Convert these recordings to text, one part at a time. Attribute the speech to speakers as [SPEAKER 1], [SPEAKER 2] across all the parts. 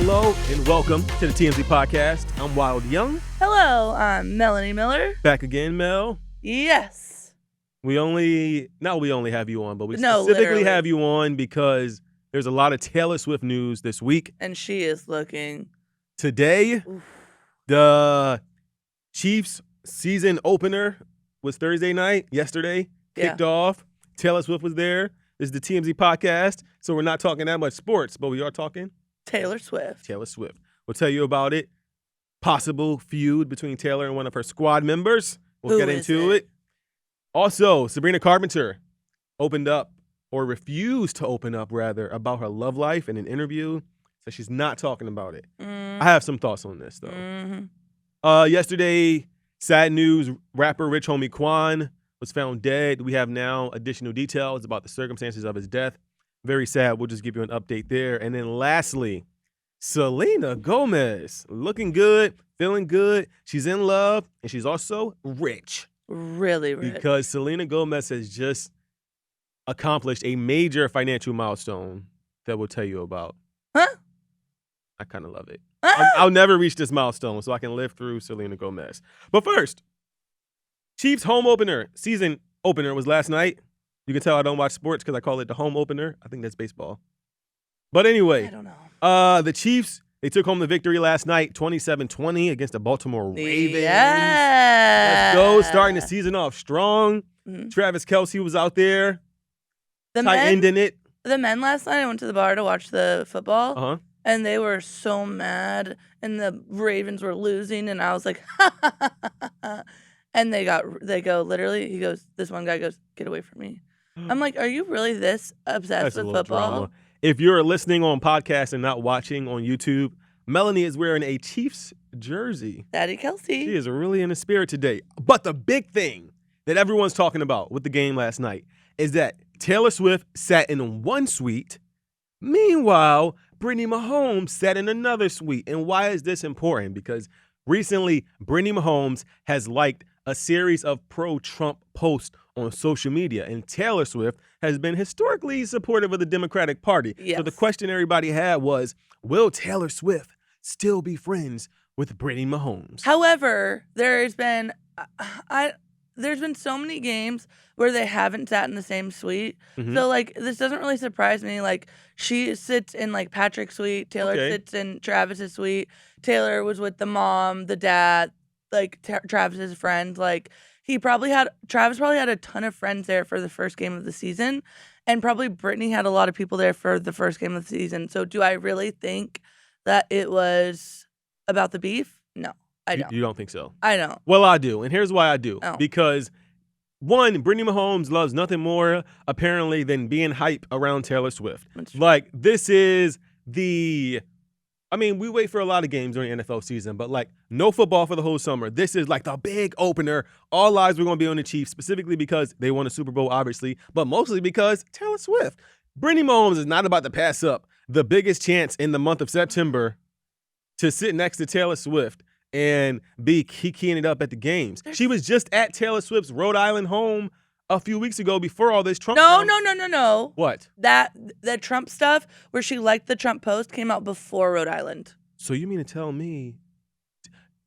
[SPEAKER 1] Hello and welcome to the TMZ podcast. I'm Wyld Young.
[SPEAKER 2] Hello, I'm Melanie Miller.
[SPEAKER 1] Back again, Mel.
[SPEAKER 2] Yes.
[SPEAKER 1] We only have you on, but we
[SPEAKER 2] No,
[SPEAKER 1] specifically
[SPEAKER 2] literally.
[SPEAKER 1] have you on because there's a lot of Taylor Swift news this week.
[SPEAKER 2] And she is looking.
[SPEAKER 1] Today, the Chiefs season opener was Thursday night. Yesterday, kicked off. Taylor Swift was there. This is the TMZ podcast, so we're not talking that much sports, but we are talking
[SPEAKER 2] Taylor Swift.
[SPEAKER 1] Taylor Swift. We'll tell you about it. Possible feud between Taylor and one of her squad members. We'll get into it. Also, Sabrina Carpenter opened up, or refused to open up, rather, about her love life in an interview. So she's not talking about it. I have some thoughts on this, though. Yesterday, sad news, rapper Rich Homie Quan was found dead. We have now additional details about the circumstances of his death. Very sad. We'll just give you an update there. And then lastly, Selena Gomez, looking good, feeling good. She's in love, and she's also rich.
[SPEAKER 2] Really rich.
[SPEAKER 1] Because Selena Gomez has just accomplished a major financial milestone that we'll tell you about.
[SPEAKER 2] Huh?
[SPEAKER 1] I kind of love it. I'll never reach this milestone, so I can live through Selena Gomez. But first, Chiefs home opener, season opener was last night. You can tell I don't watch sports because I call it the home opener. I think that's baseball. But anyway,
[SPEAKER 2] I don't know.
[SPEAKER 1] The Chiefs, they took home the victory last night, 27-20 against the Baltimore Ravens.
[SPEAKER 2] Yeah.
[SPEAKER 1] Let's go. Starting the season off strong.
[SPEAKER 2] Mhm.
[SPEAKER 1] Travis Kelce was out there.
[SPEAKER 2] The
[SPEAKER 1] Tight
[SPEAKER 2] men,
[SPEAKER 1] ending it.
[SPEAKER 2] the men last night, I went to the bar to watch the football,
[SPEAKER 1] Uh-huh.
[SPEAKER 2] and they were so mad, and the Ravens were losing, and I was like, and they go, literally, this one guy goes, get away from me. I'm like, are you really this obsessed
[SPEAKER 1] That's a
[SPEAKER 2] with
[SPEAKER 1] little
[SPEAKER 2] football?
[SPEAKER 1] drama. If you're listening on podcast and not watching on YouTube, Melanie is wearing a Chiefs jersey.
[SPEAKER 2] Daddy Kelce.
[SPEAKER 1] She is really in the spirit today. But the big thing that everyone's talking about with the game last night is that Taylor Swift sat in one suite. Meanwhile, Brittany Mahomes sat in another suite. And why is this important? Because recently, Brittany Mahomes has liked a series of pro-Trump posts on social media, and Taylor Swift has been historically supportive of the Democratic Party.
[SPEAKER 2] Yes.
[SPEAKER 1] So the question everybody had was, will Taylor Swift still be friends with Brittany Mahomes?
[SPEAKER 2] However, there's been so many games where they haven't sat in the same suite.
[SPEAKER 1] Mhm.
[SPEAKER 2] So like this doesn't really surprise me. Like she sits in like Patrick's suite, Taylor sits in Travis's suite. Taylor was with the mom, the dad, like Travis's friend. Like Travis probably had a ton of friends there for the first game of the season, and probably Brittany had a lot of people there for the first game of the season. So do I really think that it was about the beef? No, I don't.
[SPEAKER 1] You don't think so?
[SPEAKER 2] I don't.
[SPEAKER 1] Well, I do, and here's why I do.
[SPEAKER 2] Oh.
[SPEAKER 1] Because, one, Brittany Mahomes loves nothing more, apparently, than being hype around Taylor Swift. Like, this is the... I mean, we wait for a lot of games during the NFL season, but, like, no football for the whole summer. This is, like, the big opener. All eyes were going to be on the Chiefs, specifically because they won a Super Bowl, obviously, but mostly because Taylor Swift. Brittany Mahomes is not about to pass up the biggest chance in the month of September to sit next to Taylor Swift and be keying it up at the games. She was just at Taylor Swift's Rhode Island home a few weeks ago before all this Trump.
[SPEAKER 2] No.
[SPEAKER 1] What?
[SPEAKER 2] That Trump stuff where she liked the Trump post came out before Rhode Island.
[SPEAKER 1] So you mean to tell me?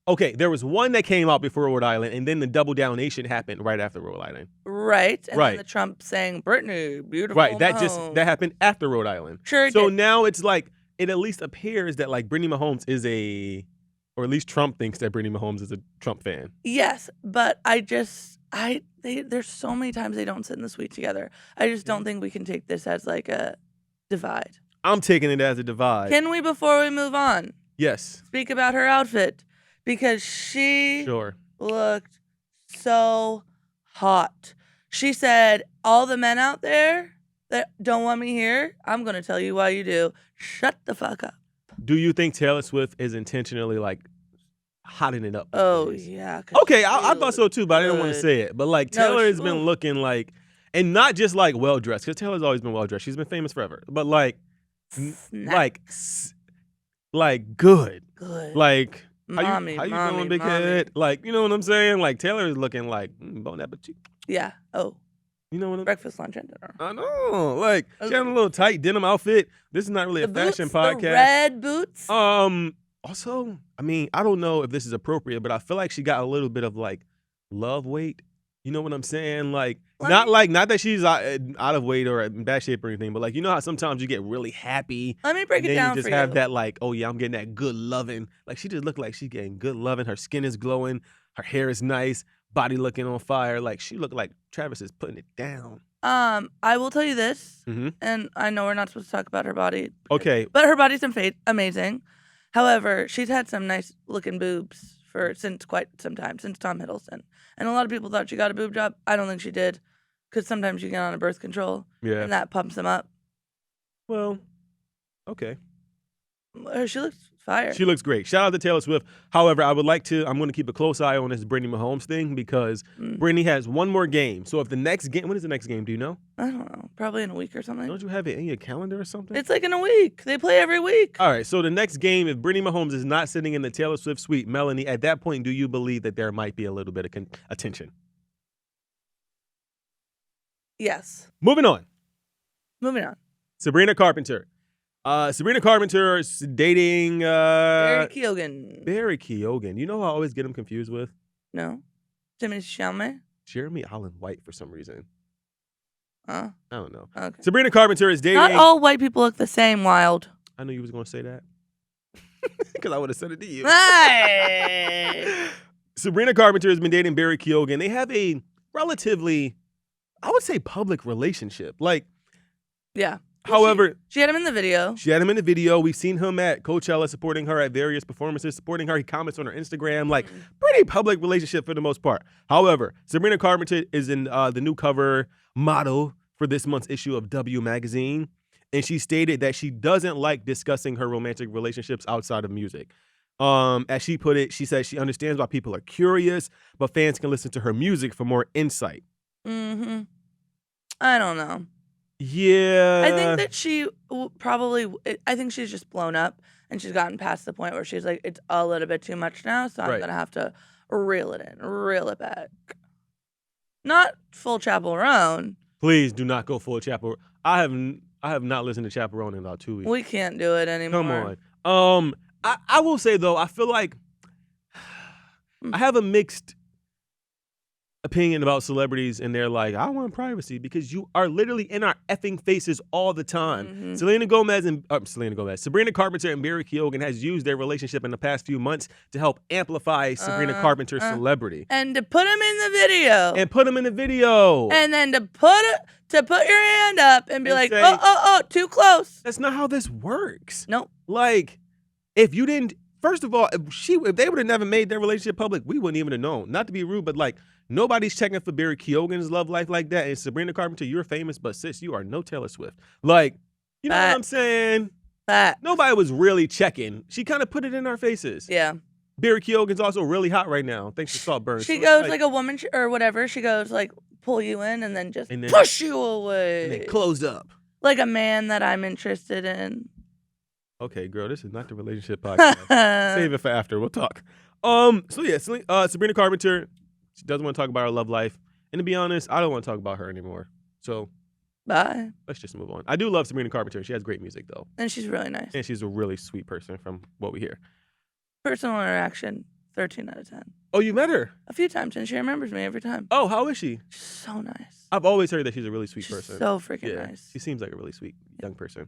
[SPEAKER 1] Okay, there was one that came out before Rhode Island, and then the Double Down Nation happened right after Rhode Island.
[SPEAKER 2] Right. And
[SPEAKER 1] Right.
[SPEAKER 2] then the Trump saying, Brittany, beautiful.
[SPEAKER 1] Right. That
[SPEAKER 2] Mahomes."
[SPEAKER 1] happened after Rhode Island.
[SPEAKER 2] Sure it
[SPEAKER 1] So
[SPEAKER 2] did.
[SPEAKER 1] now it's like it at least appears that like Brittany Mahomes is or at least Trump thinks that Brittany Mahomes is a Trump fan.
[SPEAKER 2] Yes, but there's so many times they don't sit in the suite together. I just don't think we can take this as like a divide.
[SPEAKER 1] I'm taking it as a divide.
[SPEAKER 2] Can we, before we move on,
[SPEAKER 1] Yes.
[SPEAKER 2] speak about her outfit? Because she
[SPEAKER 1] Sure.
[SPEAKER 2] looked so hot. She said, all the men out there that don't want me here, I'm going to tell you why you do. Shut the fuck up.
[SPEAKER 1] Do you think Taylor Swift is intentionally like hotting it up?
[SPEAKER 2] Oh, yeah. 'cause
[SPEAKER 1] Okay,
[SPEAKER 2] she
[SPEAKER 1] I thought so too, but I didn't want to
[SPEAKER 2] good.
[SPEAKER 1] say it. But like
[SPEAKER 2] No,
[SPEAKER 1] Taylor has
[SPEAKER 2] she-
[SPEAKER 1] been looking like, and not just like well dressed, because Taylor's always been well dressed. She's been famous forever. But like,
[SPEAKER 2] Snap.
[SPEAKER 1] like good.
[SPEAKER 2] Good.
[SPEAKER 1] Like,
[SPEAKER 2] Mommy,
[SPEAKER 1] how you
[SPEAKER 2] mommy,
[SPEAKER 1] doing, big
[SPEAKER 2] mommy.
[SPEAKER 1] head? Like, you know what I'm saying? Like Taylor is looking like bon appetit.
[SPEAKER 2] Yeah. Oh.
[SPEAKER 1] You know what?
[SPEAKER 2] Breakfast, lunch, and dinner.
[SPEAKER 1] I know. Like, she had a little tight denim outfit. This is not really a fashion podcast.
[SPEAKER 2] The red boots.
[SPEAKER 1] Also, I mean, I don't know if this is appropriate, but I feel like she got a little bit of like love weight. You know what I'm saying? Like, not that she's out of weight or in bad shape or anything, but like, you know how sometimes you get really happy.
[SPEAKER 2] Let me break it down for you.
[SPEAKER 1] You just have that like, oh yeah, I'm getting that good loving. Like, she just looked like she's getting good loving. Her skin is glowing. Her hair is nice. Body looking on fire. Like, she looked like Travis is putting it down.
[SPEAKER 2] I will tell you this, and I know we're not supposed to talk about her body.
[SPEAKER 1] Okay.
[SPEAKER 2] But her body's amazing. However, she's had some nice looking boobs since quite some time, since Tom Hiddleston. And a lot of people thought she got a boob job. I don't think she did, because sometimes you get on a birth control, and that pumps them up.
[SPEAKER 1] Well, okay.
[SPEAKER 2] She looks fire.
[SPEAKER 1] She looks great. Shout out to Taylor Swift. However, I'm going to keep a close eye on this Brittany Mahomes thing because Brittany has one more game. So if the next game, when is the next game? Do you know?
[SPEAKER 2] I don't know. Probably in a week or something.
[SPEAKER 1] Don't you have it in your calendar or something?
[SPEAKER 2] It's like in a week. They play every week.
[SPEAKER 1] All right. So the next game, if Brittany Mahomes is not sitting in the Taylor Swift suite, Melanie, at that point, do you believe that there might be a little bit of attention?
[SPEAKER 2] Yes.
[SPEAKER 1] Moving on. Sabrina Carpenter. Sabrina Carpenter is dating
[SPEAKER 2] Barry Keoghan.
[SPEAKER 1] Barry Keoghan. You know who I always get him confused with?
[SPEAKER 2] No. Timothée Chalamet?
[SPEAKER 1] Jeremy Allen White for some reason.
[SPEAKER 2] Huh?
[SPEAKER 1] I don't know.
[SPEAKER 2] Okay.
[SPEAKER 1] Sabrina Carpenter is dating.
[SPEAKER 2] Not all white people look the same, Wyld.
[SPEAKER 1] I knew you was going to say that. Because I would have said it to you.
[SPEAKER 2] Hey!
[SPEAKER 1] Sabrina Carpenter has been dating Barry Keoghan. They have a relatively, I would say, public relationship. Like,
[SPEAKER 2] yeah.
[SPEAKER 1] However,
[SPEAKER 2] she had him in the video.
[SPEAKER 1] We've seen him at Coachella supporting her at various performances, supporting her. He comments on her Instagram, like pretty public relationship for the most part. However, Sabrina Carpenter is in the new cover model for this month's issue of W magazine. And she stated that she doesn't like discussing her romantic relationships outside of music. As she put it, she says she understands why people are curious, but fans can listen to her music for more insight.
[SPEAKER 2] I don't know.
[SPEAKER 1] Yeah.
[SPEAKER 2] I think that she I think she's just blown up and she's gotten past the point where she's like, it's a little bit too much now, so I'm going to have to reel it back. Not full Chaperone.
[SPEAKER 1] Please do not go full Chaperone. I have not listened to Chaperone in about 2 weeks.
[SPEAKER 2] We can't do it anymore.
[SPEAKER 1] Come on. I will say, though, I feel like I have a mixed opinion about celebrities, and they're like, I want privacy because you are literally in our effing faces all the time. Sabrina Carpenter and Barry Keoghan has used their relationship in the past few months to help amplify Sabrina Carpenter's celebrity.
[SPEAKER 2] And to put him in the video. And then to put your hand up and be like, say, oh, too close.
[SPEAKER 1] That's not how this works.
[SPEAKER 2] Nope.
[SPEAKER 1] Like, if you didn't, first of all, if they would have never made their relationship public, we wouldn't even have known. Not to be rude, but like, nobody's checking for Barry Keoghan's love life like that. And Sabrina Carpenter, you're famous, but sis, you are no Taylor Swift. Like, you know what I'm saying? Nobody was really checking. She kind of put it in our faces.
[SPEAKER 2] Yeah.
[SPEAKER 1] Barry Keoghan's also really hot right now. Thanks to Saltburn.
[SPEAKER 2] She goes like a woman or whatever. She goes like pull you in and then just push you away.
[SPEAKER 1] And then close up.
[SPEAKER 2] Like a man that I'm interested in.
[SPEAKER 1] Okay, girl, this is not the relationship podcast. Save it for after. We'll talk. So yeah, Sabrina Carpenter, she doesn't want to talk about her love life. And to be honest, I don't want to talk about her anymore. So
[SPEAKER 2] bye.
[SPEAKER 1] Let's just move on. I do love Sabrina Carpenter. She has great music, though.
[SPEAKER 2] And she's really nice.
[SPEAKER 1] And she's a really sweet person from what we hear.
[SPEAKER 2] Personal interaction, 13 out of 10.
[SPEAKER 1] Oh, you met her?
[SPEAKER 2] A few times, and she remembers me every time.
[SPEAKER 1] Oh, how is she?
[SPEAKER 2] She's so nice.
[SPEAKER 1] I've always heard that she's a really sweet person.
[SPEAKER 2] So freaking nice.
[SPEAKER 1] She seems like a really sweet young person.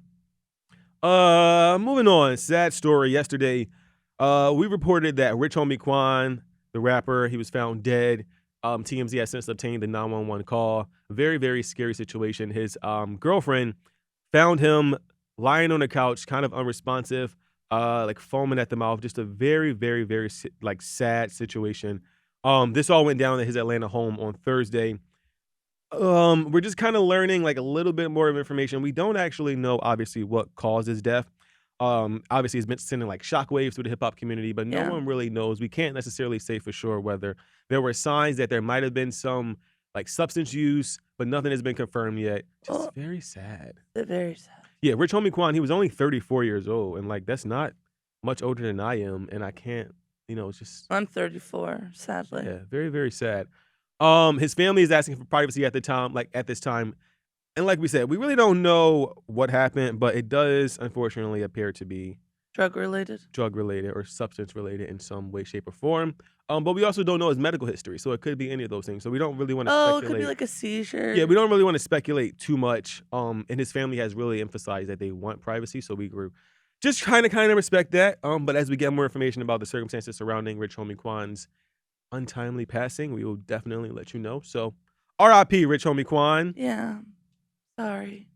[SPEAKER 1] Moving on. Sad story. Yesterday, we reported that Rich Homie Quan, the rapper, he was found dead. TMZ has since obtained the 911 call. Very, very scary situation. His girlfriend found him lying on the couch, kind of unresponsive, like foaming at the mouth. Just a very, very, very like sad situation. This all went down at his Atlanta home on Thursday. We're just kind of learning like a little bit more of information. We don't actually know, obviously, what caused his death. Obviously, it's been sending like shockwaves through the hip hop community, but no one really knows. We can't necessarily say for sure whether there were signs that there might have been some like substance use, but nothing has been confirmed yet. Just very sad.
[SPEAKER 2] Very sad.
[SPEAKER 1] Yeah, Rich Homie Quan, he was only 34 years old, and like that's not much older than I am, and I can't, it's just.
[SPEAKER 2] I'm 34, sadly.
[SPEAKER 1] Yeah, very, very sad. His family is asking for privacy at this time. And like we said, we really don't know what happened, but it does unfortunately appear to be
[SPEAKER 2] drug related
[SPEAKER 1] or substance related in some way, shape, or form. But we also don't know his medical history, so it could be any of those things. So we don't really want to speculate.
[SPEAKER 2] It could be like a seizure.
[SPEAKER 1] Yeah, we don't really want to speculate too much. And his family has really emphasized that they want privacy, so we were just kind of respect that. But as we get more information about the circumstances surrounding Rich Homie Quan's untimely passing, we will definitely let you know. So, R.I.P. Rich Homie Quan.
[SPEAKER 2] Yeah, sorry.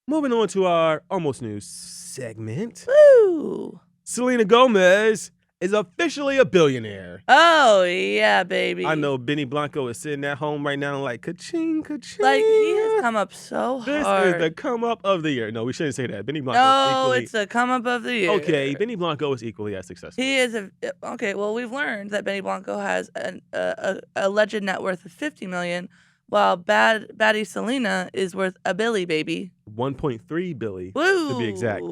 [SPEAKER 1] Moving on to our almost news segment.
[SPEAKER 2] Woo!
[SPEAKER 1] Selena Gomez is officially a billionaire.
[SPEAKER 2] Oh, yeah, baby.
[SPEAKER 1] I know Benny Blanco is sitting at home right now like, ka-ching, ka-ching.
[SPEAKER 2] Like, he has come up so hard.
[SPEAKER 1] This is the come up of the year. No, we shouldn't say that. Benny Blanco is equally...
[SPEAKER 2] it's the come up of the year.
[SPEAKER 1] Okay, Benny Blanco is equally as successful.
[SPEAKER 2] He is okay, well, we've learned that Benny Blanco has a alleged net worth of $50 million, while baddie Selena is worth a billy, baby.
[SPEAKER 1] 1.3 billion,
[SPEAKER 2] Woo!
[SPEAKER 1] to be exact.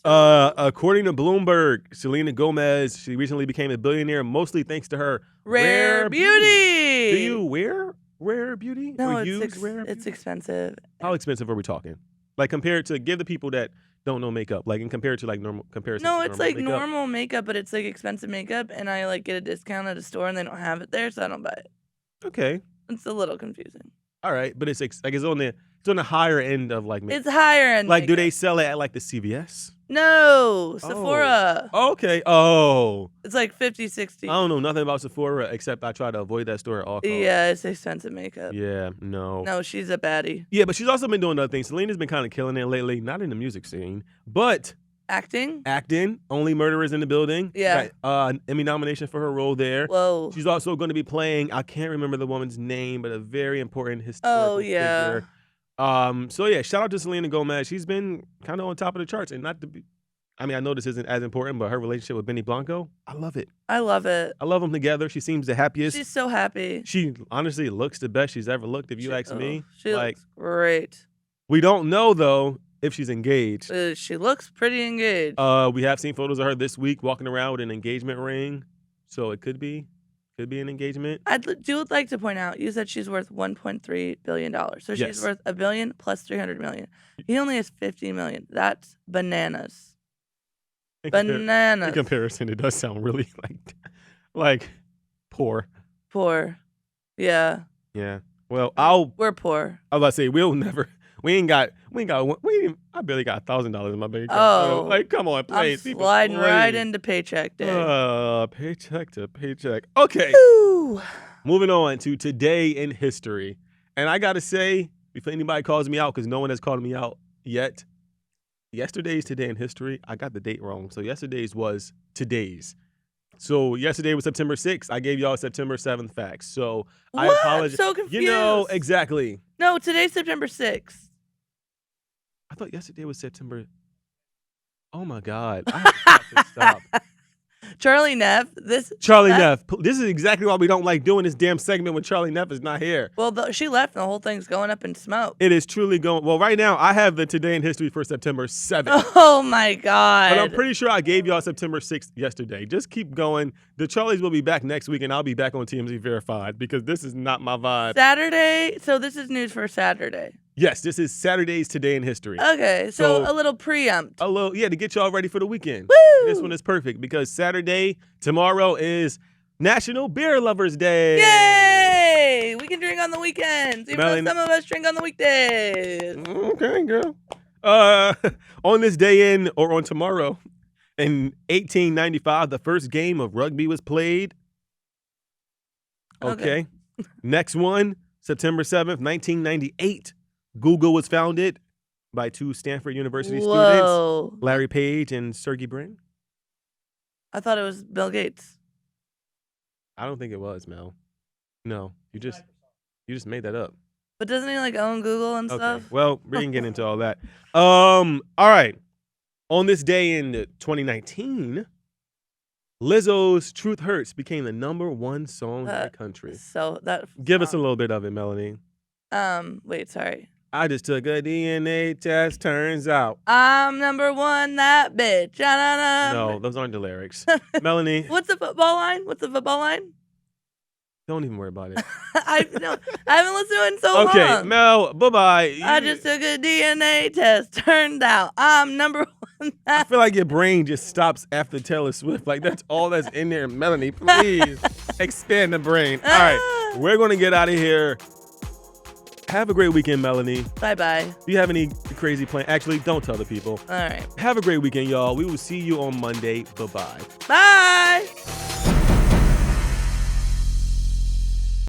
[SPEAKER 1] According to Bloomberg, Selena Gomez, she recently became a billionaire mostly thanks to her
[SPEAKER 2] rare beauty.
[SPEAKER 1] Do you wear rare beauty?
[SPEAKER 2] No,
[SPEAKER 1] or use rare beauty?
[SPEAKER 2] It's expensive.
[SPEAKER 1] How expensive are we talking? Like compared to, give the people that don't know makeup, like in compared to like normal comparison.
[SPEAKER 2] No, it's like
[SPEAKER 1] makeup.
[SPEAKER 2] normal makeup, but it's like expensive makeup, and I like get a discount at a store and they don't have it there, so I don't buy it.
[SPEAKER 1] Okay.
[SPEAKER 2] It's a little confusing.
[SPEAKER 1] All right, but it's on the higher end of like makeup.
[SPEAKER 2] It's higher end.
[SPEAKER 1] Like,
[SPEAKER 2] makeup.
[SPEAKER 1] do they sell it at like the CVS?
[SPEAKER 2] No, Sephora.
[SPEAKER 1] Okay. Oh.
[SPEAKER 2] It's like 50, 60.
[SPEAKER 1] I don't know nothing about Sephora except I try to avoid that store at all costs.
[SPEAKER 2] Yeah, it's expensive makeup.
[SPEAKER 1] Yeah, no.
[SPEAKER 2] No, she's a baddie.
[SPEAKER 1] Yeah, but she's also been doing other things. Selena's been kind of killing it lately, not in the music scene, but
[SPEAKER 2] acting.
[SPEAKER 1] Only Murderers in the Building.
[SPEAKER 2] Yeah.
[SPEAKER 1] Got, an Emmy nomination for her role there.
[SPEAKER 2] Whoa.
[SPEAKER 1] She's also going to be playing, I can't remember the woman's name, but a very important historical figure. So yeah, shout out to Selena Gomez. She's been kind of on top of the charts, and not to be. I mean, I know this isn't as important, but her relationship with Benny Blanco, I love it.
[SPEAKER 2] I love it.
[SPEAKER 1] I love them together. She seems the happiest.
[SPEAKER 2] She's so happy.
[SPEAKER 1] She honestly looks the best she's ever looked, if you ask me.
[SPEAKER 2] She looks great.
[SPEAKER 1] We don't know though if she's engaged.
[SPEAKER 2] She looks pretty engaged.
[SPEAKER 1] We have seen photos of her this week walking around with an engagement ring, so it could be an engagement.
[SPEAKER 2] I do like to point out, you said she's worth $1.3 billion. So she's worth $1 billion plus $300 million. He only has $50 million. That's bananas.
[SPEAKER 1] In comparison, it does sound really like poor.
[SPEAKER 2] Poor. Yeah.
[SPEAKER 1] Yeah. Well,
[SPEAKER 2] we're poor.
[SPEAKER 1] I was about to say, I barely got $1,000 in my bank account.
[SPEAKER 2] Oh.
[SPEAKER 1] Like, come on, please.
[SPEAKER 2] I'm sliding right into paycheck day.
[SPEAKER 1] Paycheck to paycheck. Okay.
[SPEAKER 2] Woo.
[SPEAKER 1] Moving on to Today in History. And I got to say, before anybody calls me out, because no one has called me out yet, yesterday's Today in History, I got the date wrong. So yesterday's was today's. So yesterday was September 6th. I gave y'all September 7th facts. So I apologize.
[SPEAKER 2] I'm so confused.
[SPEAKER 1] You know, exactly.
[SPEAKER 2] No, today's September 6th.
[SPEAKER 1] I thought yesterday was September. Oh my God. I have to stop.
[SPEAKER 2] Charlie Neff. This
[SPEAKER 1] is exactly why we don't like doing this damn segment when Charlie Neff is not here.
[SPEAKER 2] Well, she left and the whole thing's going up in smoke.
[SPEAKER 1] It is truly going. Well, right now, I have the Today in History for September 7th.
[SPEAKER 2] Oh my God.
[SPEAKER 1] But I'm pretty sure I gave y'all September 6th yesterday. Just keep going. The Charlies will be back next week, and I'll be back on TMZ Verified because this is not my vibe.
[SPEAKER 2] Saturday. So this is news for Saturday.
[SPEAKER 1] Yes, this is Saturday's Today in History.
[SPEAKER 2] Okay, so a little preempt.
[SPEAKER 1] To get y'all ready for the weekend.
[SPEAKER 2] Woo!
[SPEAKER 1] This one is perfect because Saturday, tomorrow, is National Beer Lovers Day.
[SPEAKER 2] Yay! We can drink on the weekends, even though some of us drink on the weekdays.
[SPEAKER 1] Okay, girl. On this day on tomorrow, in 1895, the first game of rugby was played. Okay. Next one, September 7th, 1998. Google was founded by two Stanford University students, Larry Page and Sergey Brin.
[SPEAKER 2] I thought it was Bill Gates.
[SPEAKER 1] I don't think it was, Mel. No, you just made that up.
[SPEAKER 2] But doesn't he own Google and stuff?
[SPEAKER 1] Well, we can get into all that. All right. On this day in 2019, Lizzo's "Truth Hurts" became the #1 song in the country. Give us a little bit of it, Melanie.
[SPEAKER 2] Wait, sorry.
[SPEAKER 1] I just took a DNA test, turns out
[SPEAKER 2] I'm #1, that bitch.
[SPEAKER 1] No, those aren't the lyrics. Melanie.
[SPEAKER 2] What's the football line?
[SPEAKER 1] Don't even worry about it.
[SPEAKER 2] I haven't listened to it in so long.
[SPEAKER 1] Okay, Mel, bye-bye.
[SPEAKER 2] I just took a DNA test. Turned out I'm number 1.
[SPEAKER 1] I feel like your brain just stops after Taylor Swift. Like, that's all that's in there. Melanie, please expand the brain. All right, we're going to get out of here. Have a great weekend, Melanie.
[SPEAKER 2] Bye-bye.
[SPEAKER 1] Do you have any crazy plans? Actually, don't tell the people.
[SPEAKER 2] All right.
[SPEAKER 1] Have a great weekend, y'all. We will see you on Monday. Bye-bye.
[SPEAKER 2] Bye.